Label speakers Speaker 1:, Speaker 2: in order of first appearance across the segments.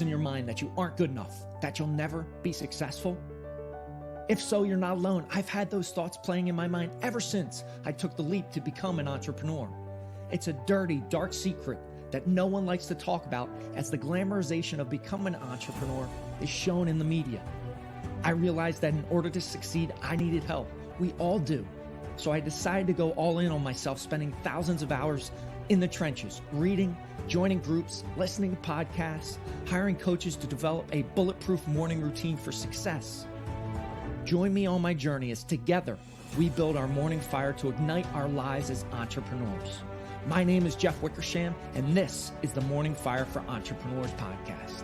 Speaker 1: in your mind that you aren't good enough, that you'll never be successful? If so, you're not alone. I've had those thoughts playing in my mind ever since I took the leap to become an entrepreneur. It's a dirty, dark secret that no one likes to talk about, as the glamorization of becoming an entrepreneur is shown in the media. I realized that in order to succeed, I needed help. We all do. So I decided to go all in on myself, spending thousands of hours in the trenches, reading, joining groups, listening to podcasts, hiring coaches to develop a bulletproof morning routine for success. Join me on my journey as together we build our morning fire to ignite our lives as entrepreneurs. My name is Jeff Wickersham, and this is the Morning Fire for Entrepreneurs podcast.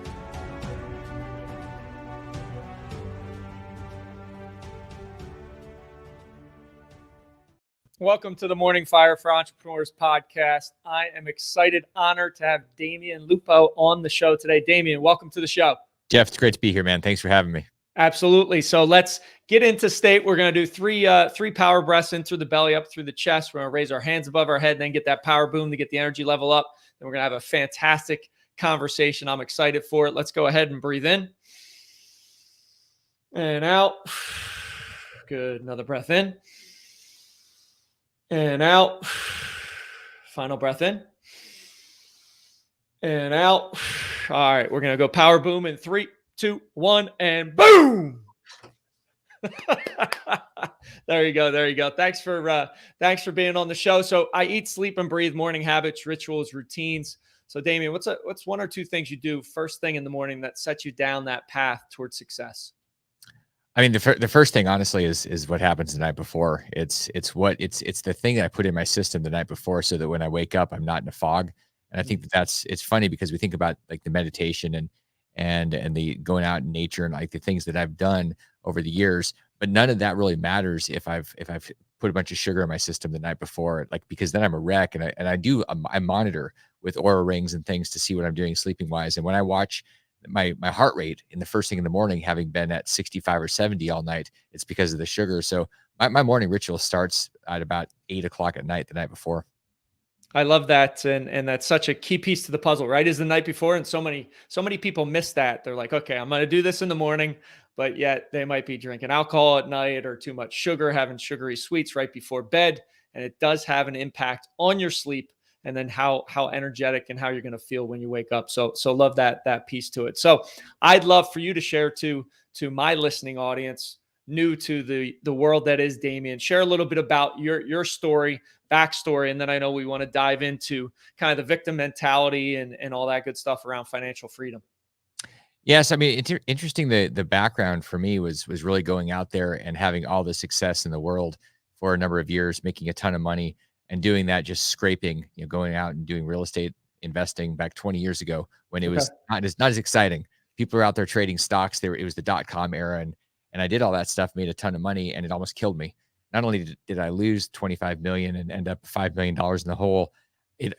Speaker 2: Welcome to the Morning Fire for Entrepreneurs podcast. I am excited, honored to have Damion Lupo on the show today. Damion, welcome to the show.
Speaker 3: Jeff, it's great to be here, man. Thanks for having me.
Speaker 2: Absolutely. So let's get into state. We're going to do three power breaths in through the belly, up through the chest. We're going to raise our hands above our head, then get that power boom to get the energy level up. Then we're going to have a fantastic conversation. I'm excited for it. Let's go ahead and breathe in and out. Good. Another breath in and out. Final breath in and out. All right. We're going to go power boom in 3, 2, 1, and boom. There you go. There you go. Thanks for being on the show. So I eat, sleep, and breathe morning habits, rituals, routines. So Damion, what's one or two things you do first thing in the morning that sets you down that path towards success?
Speaker 3: I mean, the first thing, honestly, is what happens the night before. It's the thing that I put in my system the night before, so that when I wake up, I'm not in a fog. And I think it's funny because we think about like the meditation and the going out in nature and like the things that I've done over the years, but none of that really matters if I've put a bunch of sugar in my system the night before, like, because then I'm a wreck. And I monitor with Oura rings and things to see what I'm doing sleeping wise. And when I watch my heart rate in the first thing in the morning, having been at 65 or 70 all night, it's because of the sugar. So my morning ritual starts at about 8 o'clock at night, the night before.
Speaker 2: I love that. And that's such a key piece to the puzzle, right? Is the night before. And so many people miss that. They're like, okay, I'm going to do this in the morning, but yet they might be drinking alcohol at night or too much sugar, having sugary sweets right before bed. And it does have an impact on your sleep and then how energetic and how you're going to feel when you wake up. So love that piece to it. So I'd love for you to share to my listening audience, new to the world that is Damion, share a little bit about your story, backstory, and then I know we want to dive into kind of the victim mentality and all that good stuff around financial freedom.
Speaker 3: Yes, I mean, it's interesting. The background for me was really going out there and having all the success in the world for a number of years, making a ton of money, and doing that, just scraping, going out and doing real estate investing back 20 years ago when it was not as exciting. People were out there trading stocks. It was the .com era, and I did all that stuff, made a ton of money, and it almost killed me. Not only did I lose 25 million and end up $5 million in the hole,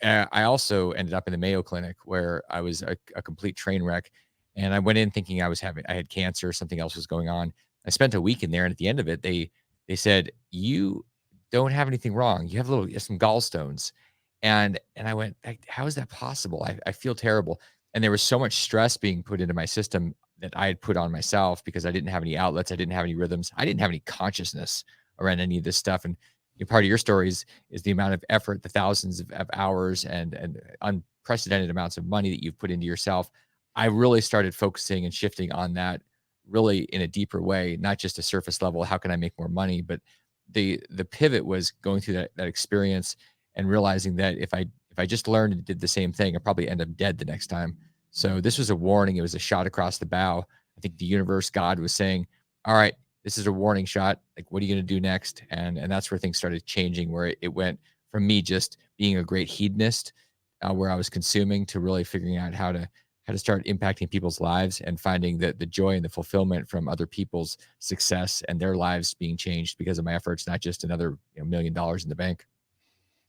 Speaker 3: I also ended up in the Mayo Clinic, where I was a complete train wreck. And I went in thinking I had cancer, something else was going on. I spent a week in there, and at the end of it, they said, "You don't have anything wrong. You have some gallstones." And I went, "How is that possible? I feel terrible." And there was so much stress being put into my system that I had put on myself because I didn't have any outlets. I didn't have any rhythms. I didn't have any consciousness around any of this stuff. And part of your story is the amount of effort, the thousands of hours and unprecedented amounts of money that you've put into yourself. I really started focusing and shifting on that really in a deeper way, not just a surface level, how can I make more money? But the pivot was going through that experience and realizing that if I just learned and did the same thing, I'd probably end up dead the next time. So this was a warning. It was a shot across the bow. I think the universe, God, was saying, all right, this is a warning shot. Like, what are you going to do next? And that's where things started changing, where it went from me just being a great hedonist, where I was consuming, to really figuring out how to start impacting people's lives and finding the joy and the fulfillment from other people's success and their lives being changed because of my efforts, not just another $1 million in the bank.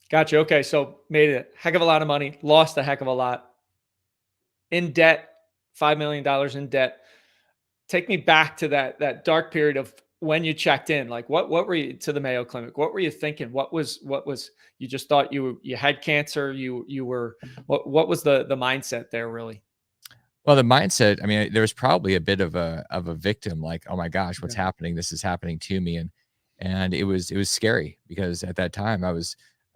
Speaker 2: Gotcha. Okay. So made a heck of a lot of money, lost a heck of a lot, in debt, $5 million in debt. Take me back to that dark period of when you checked in. Like, what were you to the Mayo Clinic? What were you thinking? What was you just thought you had cancer? You were what was the mindset there really?
Speaker 3: Well, the mindset, I mean, there was probably a bit of a victim, like, "Oh my gosh, what's
Speaker 2: Yeah.
Speaker 3: happening? This is happening to me." And it was scary because at that time I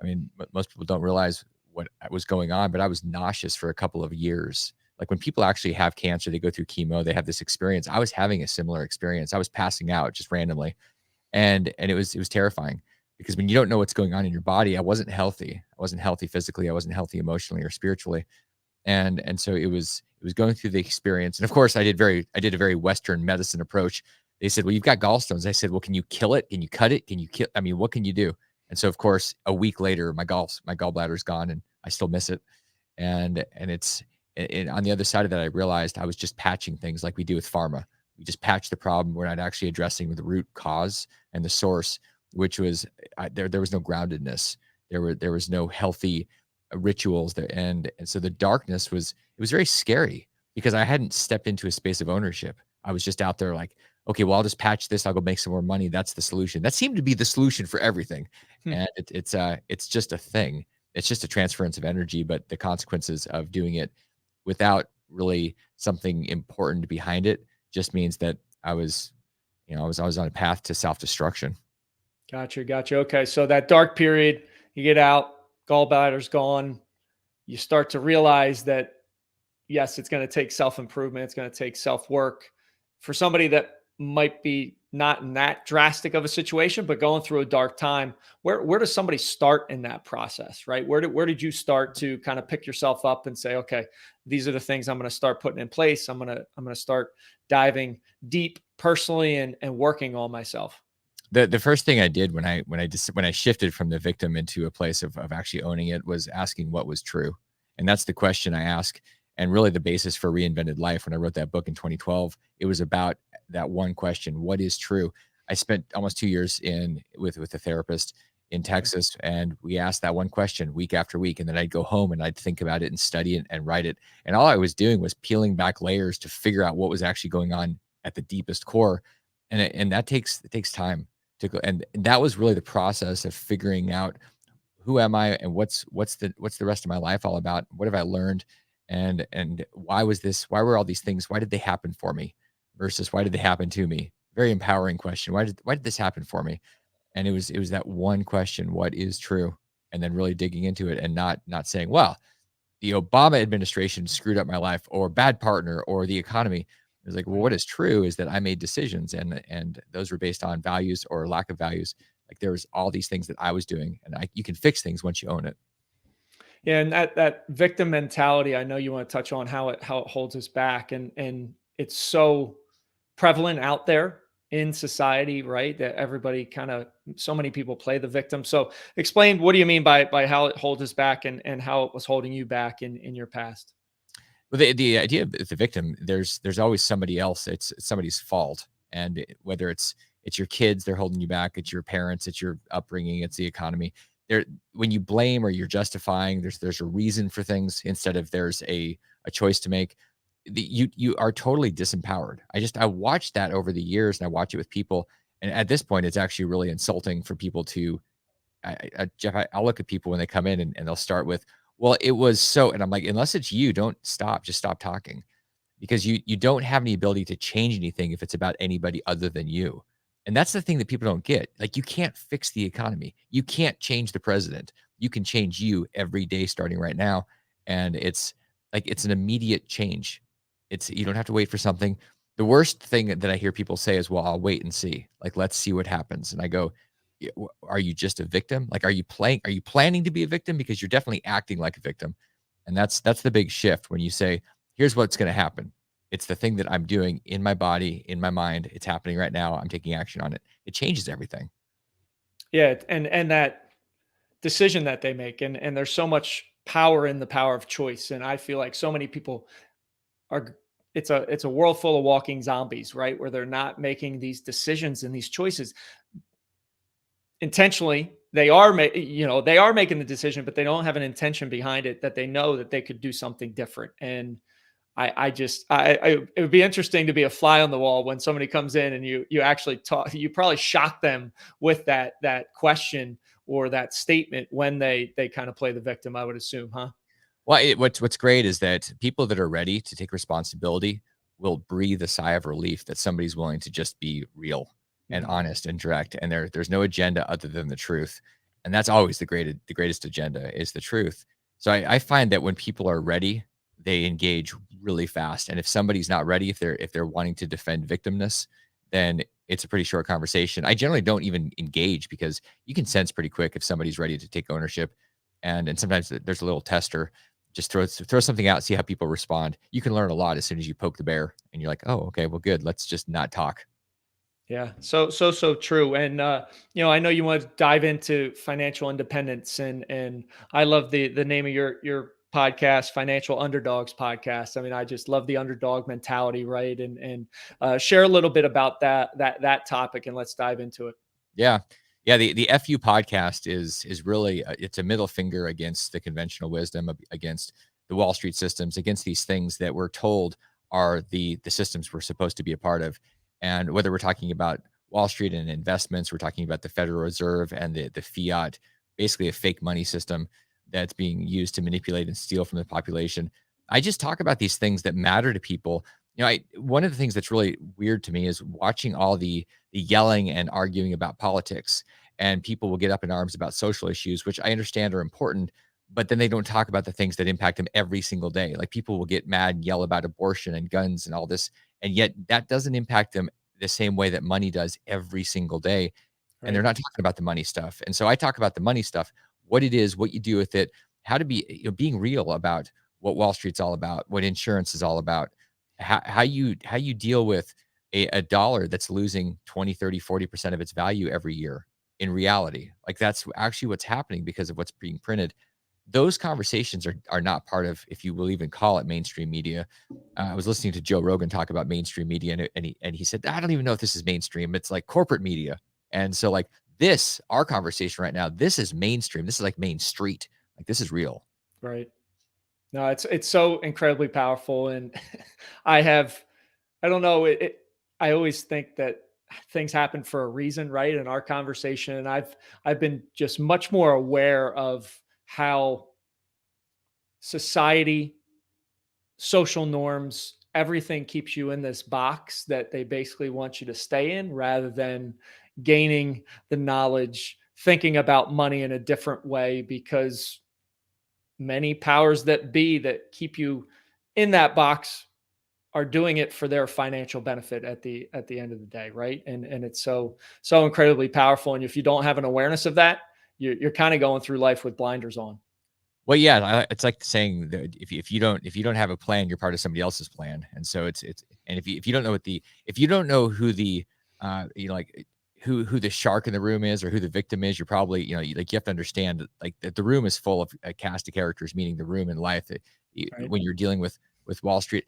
Speaker 3: mean, most people don't realize what was going on, but I was nauseous for a couple of years. Like when people actually have cancer, they go through chemo, they have this experience. I was having a similar experience. I was passing out just randomly. And it was terrifying because when you don't know what's going on in your body, I wasn't healthy. I wasn't healthy physically, I wasn't healthy emotionally or spiritually. And so it was going through the experience. And of course, I did a very Western medicine approach. They said, "Well, you've got gallstones." I said, "Well, can you kill it? Can you cut it? Can you kill? I mean, what can you do?" And so, of course, a week later, my gallbladder's gone, and I still miss it. And it's and on the other side of that, I realized I was just patching things like we do with pharma. We just patch the problem. We're not actually addressing the root cause and the source, which was there was no groundedness. There was no healthy rituals there, and so the darkness was it was very scary because I hadn't stepped into a space of ownership. I was just out there like, okay, well, I'll just patch this. I'll go make some more money. That's the solution. That seemed to be the solution for everything,
Speaker 2: Hmm.
Speaker 3: and it's just a thing. It's just a transference of energy, but the consequences of doing it without really something important behind it just means that I was, I was on a path to self-destruction.
Speaker 2: Gotcha. Gotcha. Okay. So that dark period, you get out, gallbladder's gone. You start to realize that yes, it's going to take self improvement. It's going to take self work for somebody that might be not in that drastic of a situation, but going through a dark time. Where does somebody start in that process, right? Where did you start to kind of pick yourself up and say, okay, these are the things I'm going to start putting in place. I'm going to start diving deep personally and working on myself.
Speaker 3: The first thing I did when I shifted from the victim into a place of actually owning it was asking what was true. And that's the question I ask. And really the basis for Reinvented Life. When I wrote that book in 2012, it was about that one question: what is true? I spent almost 2 years with a therapist in
Speaker 2: Okay.
Speaker 3: Texas, and we asked that one question week after week. And then I'd go home and I'd think about it and study it and write it. And all I was doing was peeling back layers to figure out what was actually going on at the deepest core. And that takes time to go, and that was really the process of figuring out who am I and what's the rest of my life all about? What have I learned? And why were all these things, why did they happen for me versus why did they happen to me? Very empowering question. Why did this happen for me? And it was that one question, what is true? And then really digging into it and not saying, well, the Obama administration screwed up my life or bad partner or the economy. It was like, well,
Speaker 2: Right.
Speaker 3: what is true is that I made decisions and those were based on values or lack of values. Like there was all these things that I was doing, and you can fix things once you own it.
Speaker 2: Yeah, and that victim mentality, I know you want to touch on how it holds us back, and it's so prevalent out there in society, right? That everybody kind of so many people play the victim. So explain, what do you mean by how it holds us back and how it was holding you back in your past?
Speaker 3: But the idea of the victim, there's always somebody else. It's somebody's fault, and whether it's your kids, they're holding you back. It's your parents. It's your upbringing. It's the economy. There, when you blame or you're justifying, there's a reason for things instead of there's a choice to make. You are totally disempowered. I watched that over the years, and I watch it with people. And at this point, it's actually really insulting for people to Jeff, I'll look at people when they come in and they'll start with, well, it was so, and I'm like, unless it's you, don't stop, just stop talking because you don't have any ability to change anything if it's about anybody other than you. And that's the thing that people don't get. Like you can't fix the economy. You can't change the president. You can change you every day starting right now. And it's like it's an immediate change. It's you don't have to wait for something. The worst thing that I hear people say is, well, I'll wait and see. Like, let's see what happens. And I go, "Yeah, are you just a victim? Like, are you planning to be a victim? Because you're definitely acting like a victim. And that's the big shift when you say, here's what's going to happen. It's the thing that I'm doing in my body, in my mind. It's happening right now. I'm taking action on it. It changes everything.
Speaker 2: Yeah, and that decision that they make, and there's so much power in the power of choice, and I feel like so many people are it's a world full of walking zombies, right? Where they're not making these decisions and these choices intentionally. They are making the decision, but they don't have an intention behind it that they know that they could do something different. And I it would be interesting to be a fly on the wall when somebody comes in and you actually talk. You probably shock them with that question or that statement when they kind of play the victim, I would assume, huh?
Speaker 3: Well, what's great is that people that are ready to take responsibility will breathe a sigh of relief that somebody's willing to just be real and
Speaker 2: Mhm.
Speaker 3: honest and direct, and there's no agenda other than the truth, and that's always the greatest agenda is the truth. So I find that when people are ready, they engage really fast, and if somebody's not ready, if they're wanting to defend victimness, then it's a pretty short conversation. I generally don't even engage because you can sense pretty quick if somebody's ready to take ownership, and sometimes there's a little tester. Just throw something out, see how people respond. You can learn a lot as soon as you poke the bear and you're like, "Oh, okay, well, good. Let's just not talk."
Speaker 2: Yeah, so true. And I know you want to dive into financial independence, and I love the name of your podcast, Financial Underdogs podcast. I mean, I just love the underdog mentality, right? And share a little bit about that topic, and let's dive into it.
Speaker 3: Yeah. Yeah, the FU podcast is really it's a middle finger against the conventional wisdom, against the Wall Street systems, against these things that we're told are the systems we're supposed to be a part of. And whether we're talking about Wall Street and investments, we're talking about the Federal Reserve and the fiat, basically a fake money system that's being used to manipulate and steal from the population. I just talk about these things that matter to people. One of the things that's really weird to me is watching all the yelling and arguing about politics, and people will get up in arms about social issues, which I understand are important, but then they don't talk about the things that impact them every single day. Like, people will get mad and yell about abortion and guns and all this, and yet that doesn't impact them the same way that money does every single day. And they're
Speaker 2: Right.
Speaker 3: not talking about the money stuff. And so I talk about the money stuff, what it is, what you do with it, how to be, being real about what Wall Street's all about, what insurance is all about, how you deal with a dollar that's losing 20, 30, 40% of its value every year in reality. Like, that's actually what's happening because of what's being printed. Those conversations are not part of, if you will even call it, mainstream media. I was listening to Joe Rogan talk about mainstream media, and he said, "I don't even know if this is mainstream. It's like corporate media." And so, like, this, our conversation right now, this is mainstream. This is like Main Street. Like, this is real.
Speaker 2: Right. No, it's so incredibly powerful, and I don't know I always think that things happen for a reason, right? In our conversation, and I've been just much more aware of how society, social norms, everything keeps you in this box that they basically want you to stay in, rather than gaining the knowledge, thinking about money in a different way, because many powers that be that keep you in that box are doing it for their financial benefit at the end of the day, right? And it's so incredibly powerful. And if you don't have an awareness of that, you're kind of going through life with blinders on.
Speaker 3: Well, yeah, it's like saying that if you don't have a plan, you're part of somebody else's plan, and so it's and if you don't know if you don't know who the like who the shark in the room is or who the victim is, you're probably, like, you have to understand that, like, that the room is full of a cast of characters, meaning the room in life that
Speaker 2: Right.
Speaker 3: when you're dealing with Wall Street.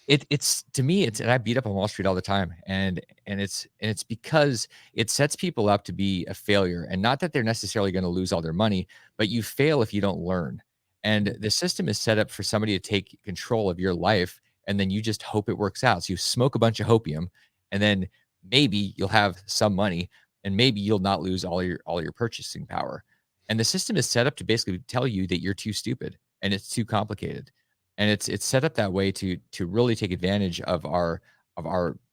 Speaker 3: It's to me, it's and I beat up on Wall Street all the time, and it's because it sets people up to be a failure, and not that they're necessarily gonna lose all their money, but you fail if you don't learn. And the system is set up for somebody to take control of your life, and then you just hope it works out. So you smoke a bunch of hopium, and then maybe you'll have some money, and maybe you'll not lose all your purchasing power. And the system is set up to basically tell you that you're too stupid and it's too complicated. And it's set up that way to really take advantage of our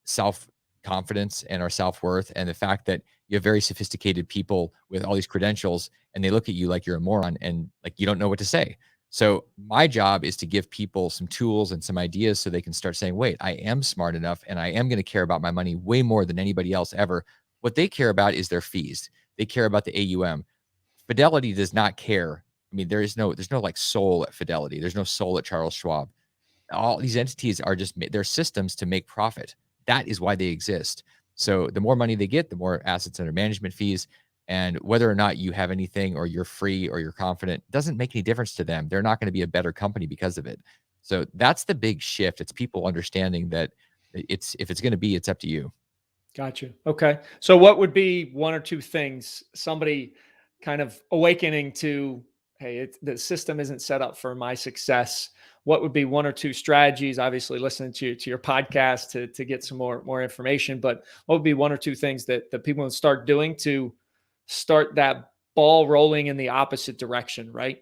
Speaker 3: self-confidence and our self-worth, and the fact that you have very sophisticated people with all these credentials, and they look at you like you're a moron and like you don't know what to say. So my job is to give people some tools and some ideas so they can start saying, wait, I am smart enough and I am going to care about my money way more than anybody else ever. What they care about is their fees. They care about the AUM. Fidelity does not care. I mean, there's no like soul at Fidelity. There's no soul at Charles Schwab. All these entities are just they're systems to make profit. That is why they exist. So the more money they get, the more assets under management fees. And whether or not you have anything or you're free or you're confident doesn't make any difference to them. They're not going to be a better company because of it. So that's the big shift. It's people understanding that it's if it's going to be, it's up to you.
Speaker 2: Gotcha. Okay. So what would be one or two things, somebody kind of awakening to, hey, the system isn't set up for my success? What would be one or two strategies? Obviously, listening to your podcast to get some more information, but what would be one or two things that people would start doing to start that ball rolling in the opposite direction, right?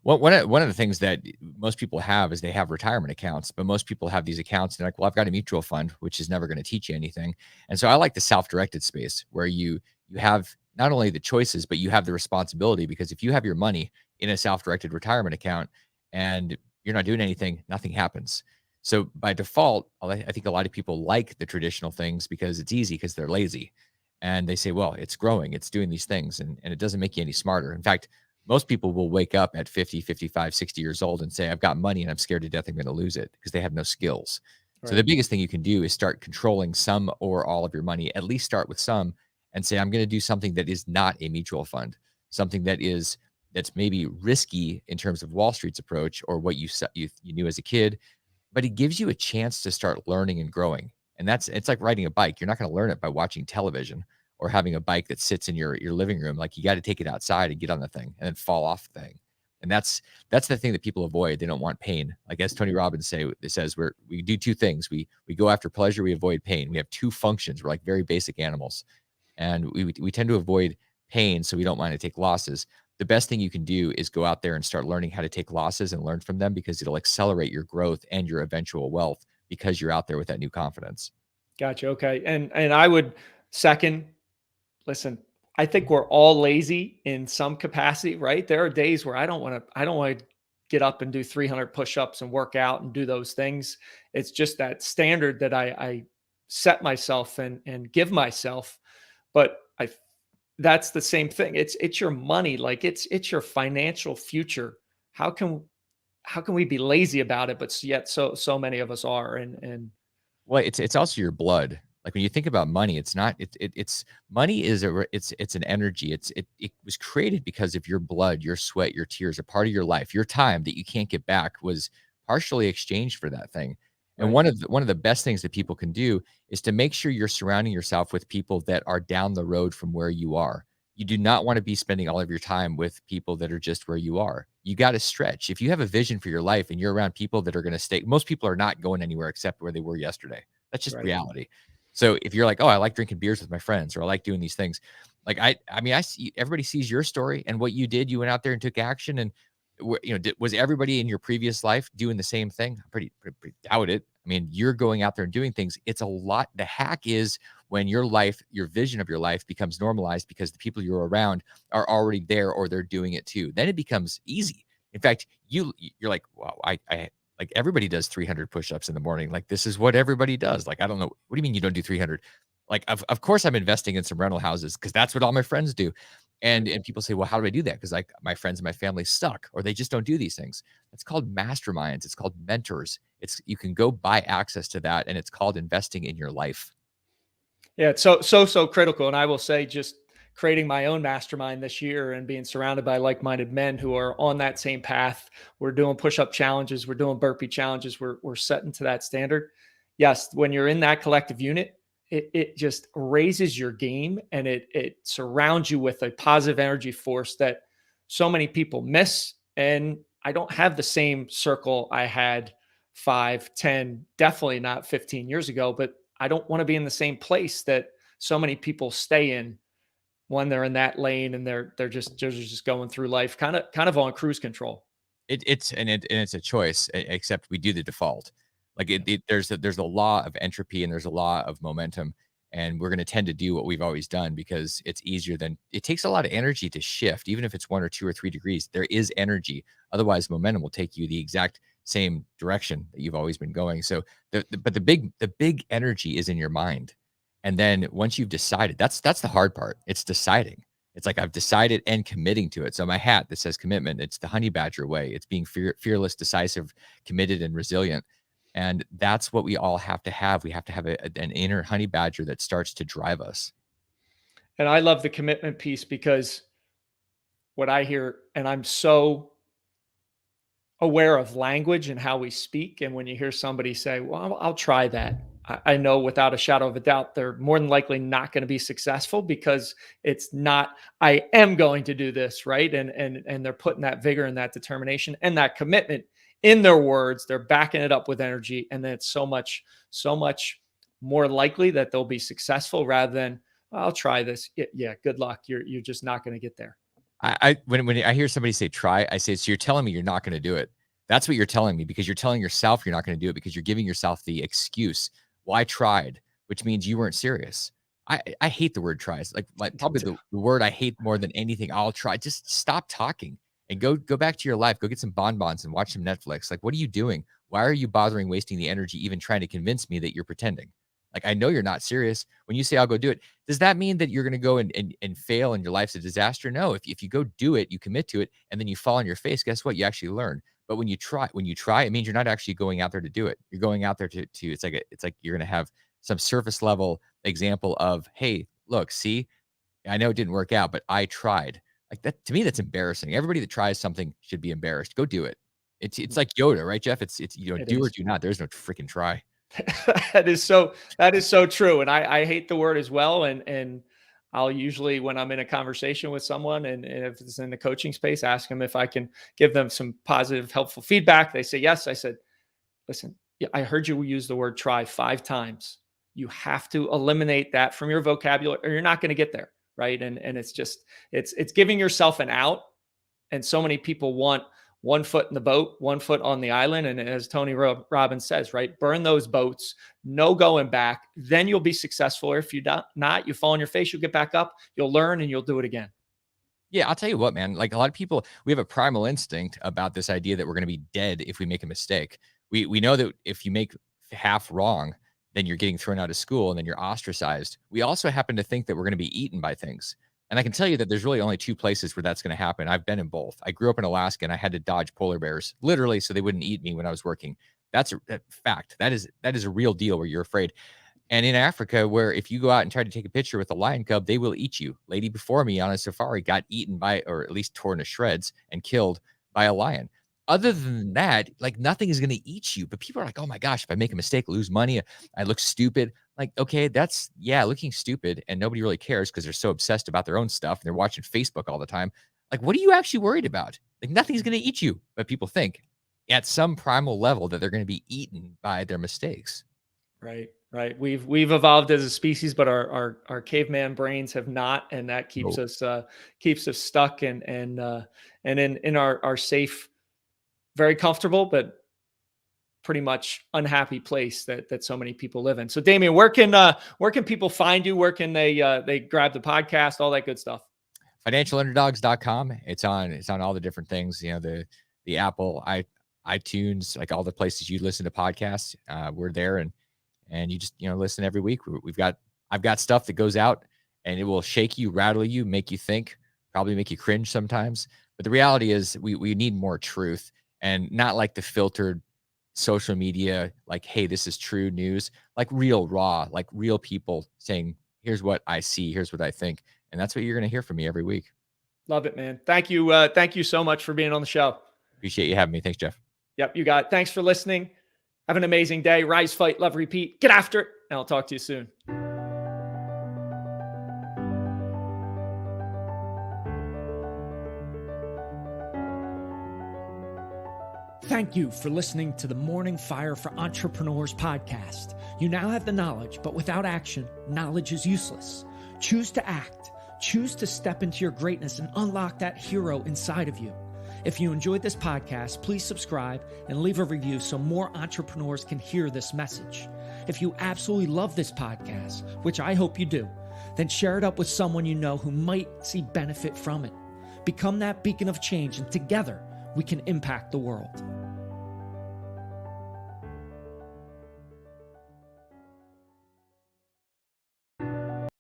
Speaker 3: One of the things that most people have is they have retirement accounts, but most people have these accounts and they're like, well, I've got a mutual fund, which is never going to teach you anything. And so I like the self-directed space where you have not only the choices, but you have the responsibility, because if you have your money in a self-directed retirement account and you're not doing anything, nothing happens. So by default, I think a lot of people like the traditional things because it's easy, because they're lazy. And they say, well, it's growing, it's doing these things, and it doesn't make you any smarter. In fact, most people will wake up at 50, 55, 60 years old and say, I've got money and I'm scared to death I'm going to lose it, because they have no skills. So
Speaker 2: Right.
Speaker 3: the biggest thing you can do is start controlling some or all of your money. At least start with some and say, I'm going to do something that is not a mutual fund, something that's maybe risky in terms of Wall Street's approach or what you knew as a kid, but it gives you a chance to start learning and growing. And it's like riding a bike. You're not going to learn it by watching television or having a bike that sits in your living room. Like, you got to take it outside and get on the thing and then fall off the thing. And that's the thing that people avoid. They don't want pain. Like, as Tony Robbins says, we do two things. We go after pleasure, we avoid pain. We have two functions. We're like very basic animals. And we tend to avoid pain, so we don't want to take losses. The best thing you can do is go out there and start learning how to take losses and learn from them, because it'll accelerate your growth and your eventual wealth, because you're out there with that new confidence.
Speaker 2: Gotcha. Okay. And I would second, listen, I think we're all lazy in some capacity, right? There are days where I don't want to get up and do 300 push-ups and work out and do those things. It's just that standard that I set myself and give myself. But that's the same thing. It's your money. Like, it's your financial future. How can how can we be lazy about it? But yet so many of us are. And
Speaker 3: Well, it's also your blood. Like, when you think about money, it's not it's money is it's an energy. It was created because of your blood, your sweat, your tears, a part of your life, your time that you can't get back was partially exchanged for that thing. And
Speaker 2: right,
Speaker 3: one of the best things that people can do is to make sure you're surrounding yourself with people that are down the road from where you are. You do not want to be spending all of your time with people that are just where you are. You got to stretch. If you have a vision for your life and you're around people that are going to stay, most people are not going anywhere except where they were yesterday. That's just
Speaker 2: right.
Speaker 3: reality. So if you're like, oh, I like drinking beers with my friends, or I like doing these things, like I mean, I see everybody sees your story and what you did. You went out there and took action, and was everybody in your previous life doing the same thing? I pretty doubt it. I mean, you're going out there and doing things. It's a lot. The hack is when your life, your vision of your life becomes normalized because the people you're around are already there or they're doing it too. Then it becomes easy. In fact, you're like, wow, I like, everybody does 300 push-ups in the morning. Like, this is what everybody does. Like, I don't know. What do you mean you don't do 300? Like, of course I'm investing in some rental houses because that's what all my friends do. And people say, well, how do I do that? Because, like, my friends and my family suck, or they just don't do these things. It's called masterminds. It's called mentors. You can go buy access to that, and it's called investing in your life.
Speaker 2: Yeah, it's so critical. And I will say, just creating my own mastermind this year and being surrounded by like-minded men who are on that same path. We're doing push-up challenges, we're doing burpee challenges, we're setting to that standard. Yes, when you're in that collective unit, it just raises your game, and it surrounds you with a positive energy force that so many people miss. And I don't have the same circle I had 5, 10, definitely not 15 years ago, but I don't want to be in the same place that so many people stay in when they're in that lane, and they're just going through life kind of on cruise control.
Speaker 3: It's a choice, except we do the default. Like,
Speaker 2: Yeah.
Speaker 3: there's a law of entropy and there's a law of momentum, and we're going to tend to do what we've always done because it's easier than it takes a lot of energy to shift, even if it's 1 or 2 or 3 degrees. There is energy. Otherwise, momentum will take you the exact same direction that you've always been going. So, but the big energy is in your mind, and then once you've decided, that's the hard part. It's deciding. It's like, I've decided and committing to it. So my hat that says commitment, it's the honey badger way. It's being fearless, decisive, committed, and resilient. And that's what we all have to have. We have to have an inner honey badger that starts to drive us.
Speaker 2: And I love the commitment piece, because what I hear, and I'm so aware of language and how we speak. And when you hear somebody say, well, I'll try that, I know without a shadow of a doubt, they're more than likely not going to be successful, because it's not, I am going to do this. Right. And they're putting that vigor and that determination and that commitment in their words. They're backing it up with energy. And then it's so much more likely that they'll be successful rather than, I'll try this. Yeah. Good luck. You're just not going to get there.
Speaker 3: When I hear somebody say try, I say, so you're telling me you're not going to do it. That's what you're telling me, because you're telling yourself you're not going to do it, because you're giving yourself the excuse, well, I tried, which means you weren't serious. I hate the word tries. Like probably the word I hate more than anything. I'll try. Just stop talking and go back to your life. Go get some bonbons and watch some Netflix. Like, what are you doing? Why are you bothering wasting the energy even trying to convince me that you're pretending? Like, I know you're not serious. When you say I'll go do it, does that mean that you're going to go and fail and your life's a disaster? No. If you go do it, you commit to it, and then you fall on your face, guess what? You actually learn. But when you try, it means you're not actually going out there to do it. You're going out there to it's like you're going to have some surface level example of, hey, look, see, I know it didn't work out, but I tried. Like that, to me, that's embarrassing. Everybody that tries something should be embarrassed. Go do it. It's like Yoda, right, Jeff? It's
Speaker 2: It
Speaker 3: do or
Speaker 2: is.
Speaker 3: do not. There's no freaking try.
Speaker 2: That is so true. And I hate the word as well. And I'll usually, when I'm in a conversation with someone and if it's in the coaching space, ask them if I can give them some positive, helpful feedback. They say yes. I said, listen, yeah, I heard you use the word try 5 times. You have to eliminate that from your vocabulary or you're not going to get there. Right. And it's just, it's giving yourself an out. And so many people want one foot in the boat, one foot on the island. And as Tony Robbins says, right, burn those boats, no going back. Then you'll be successful. Or if you not, you fall on your face, you'll get back up, you'll learn, and you'll do it again.
Speaker 3: Yeah, I'll tell you what, man. Like a lot of people, we have a primal instinct about this idea that we're going to be dead if we make a mistake. We know that if you make half wrong, then you're getting thrown out of school and then you're ostracized. We also happen to think that we're going to be eaten by things. And I can tell you that there's really only 2 places where that's going to happen. I've been in both. I grew up in Alaska and I had to dodge polar bears literally so they wouldn't eat me when I was working. That's a fact. That is a real deal where you're afraid. And in Africa, where if you go out and try to take a picture with a lion cub, they will eat you. Lady before me on a safari got eaten by, or at least torn to shreds and killed by a lion. Other than that, like nothing is going to eat you. But people are like, oh my gosh, if I make a mistake, lose money, I look stupid. Like, okay, that's, yeah, looking stupid. And nobody really cares because they're so obsessed about their own stuff and they're watching Facebook all the time. Like, what are you actually worried about? Like, nothing's going to eat you. But people think at some primal level that they're going to be eaten by their mistakes.
Speaker 2: Right. Right. We've evolved as a species, but our caveman brains have not, and that keeps us stuck and in our safe, very comfortable, but pretty much unhappy place that so many people live in. So Damion, where can people find you? Where can they grab the podcast, all that good stuff?
Speaker 3: Financialundderdogs.com. It's on all the different things, the Apple, iTunes, like all the places you listen to podcasts. We're there, and you just, listen every week. I've got stuff that goes out and it will shake you, rattle you, make you think, probably make you cringe sometimes. But the reality is we need more truth, and not like the filtered social media, like, hey, this is true news, like real raw, like real people saying, here's what I see, here's what I think. And that's what you're going to hear from me every week.
Speaker 2: Love it, man. Thank you. Thank you so much for being on the show.
Speaker 3: Appreciate you having me. Thanks, Jeff.
Speaker 2: Yep. You got it. Thanks for listening. Have an amazing day. Rise, fight, love, repeat. Get after it. And I'll talk to you soon.
Speaker 1: Thank you for listening to the Morning Fire for Entrepreneurs podcast. You now have the knowledge, but without action, knowledge is useless. Choose to act. Choose to step into your greatness and unlock that hero inside of you. If you enjoyed this podcast, please subscribe and leave a review so more entrepreneurs can hear this message. If you absolutely love this podcast, which I hope you do, then share it up with someone you know who might see benefit from it. Become that beacon of change, and together we can impact the world.